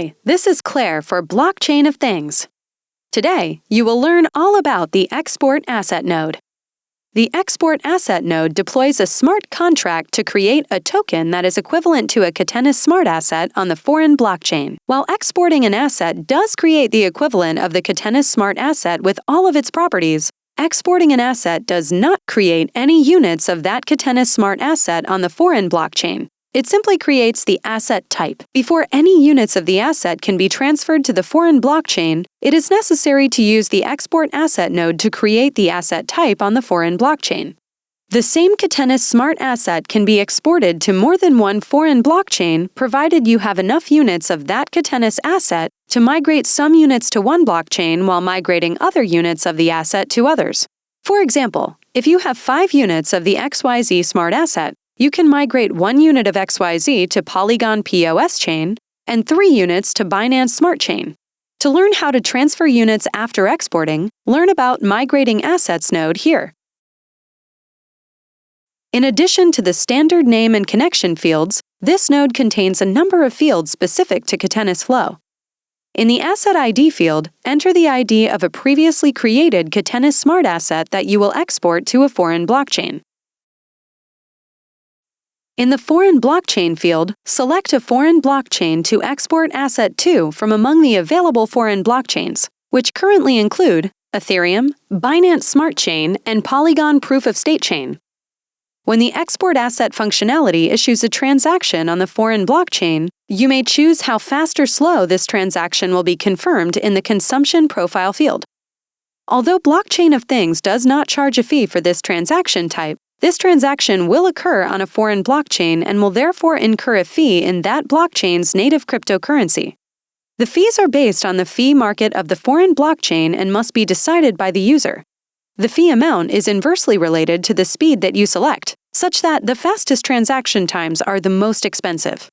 Hi, this is Claire for Blockchain of Things. Today, you will learn all about the Export Asset node. The Export Asset node deploys a smart contract to create a token that is equivalent to a Catenis smart asset on the foreign blockchain. While exporting an asset does create the equivalent of the Catenis smart asset with all of its properties, exporting an asset does not create any units of that Catenis smart asset on the foreign blockchain. It simply creates the asset type. Before any units of the asset can be transferred to the foreign blockchain, it is necessary to use the Export Asset node to create the asset type on the foreign blockchain. The same Catenis smart asset can be exported to more than one foreign blockchain provided you have enough units of that Catenis asset to migrate some units to one blockchain while migrating other units of the asset to others. For example, if you have 5 units of the XYZ smart asset, you can migrate 1 unit of XYZ to Polygon POS chain and 3 units to Binance Smart Chain. To learn how to transfer units after exporting, learn about Migrating Assets node here. In addition to the standard name and connection fields, this node contains a number of fields specific to Catenis Flow. In the Asset ID field, enter the ID of a previously created Catenis smart asset that you will export to a foreign blockchain. In the Foreign Blockchain field, select a foreign blockchain to export asset to from among the available foreign blockchains, which currently include Ethereum, Binance Smart Chain, and Polygon Proof of Stake Chain. When the Export Asset functionality issues a transaction on the foreign blockchain, you may choose how fast or slow this transaction will be confirmed in the Consumption Profile field. Although Blockchain of Things does not charge a fee for this transaction type, this transaction will occur on a foreign blockchain and will therefore incur a fee in that blockchain's native cryptocurrency. The fees are based on the fee market of the foreign blockchain and must be decided by the user. The fee amount is inversely related to the speed that you select, such that the fastest transaction times are the most expensive.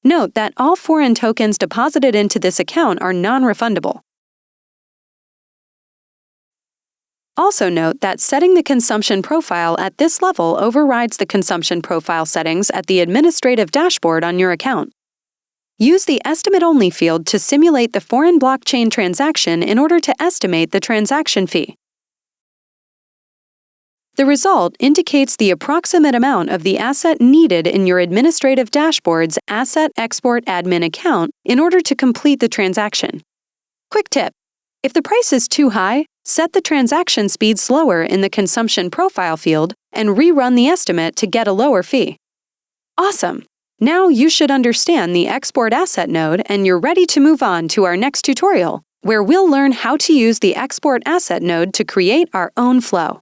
Note that all foreign tokens deposited into this account are non-refundable. Also note that setting the consumption profile at this level overrides the consumption profile settings at the administrative dashboard on your account. Use the Estimate Only field to simulate the foreign blockchain transaction in order to estimate the transaction fee. The result indicates the approximate amount of the asset needed in your administrative dashboard's Asset Export Admin account in order to complete the transaction. Quick tip: if the price is too high, set the transaction speed slower in the Consumption Profile field and rerun the estimate to get a lower fee. Awesome! Now you should understand the Export Asset node and you're ready to move on to our next tutorial, where we'll learn how to use the Export Asset node to create our own flow.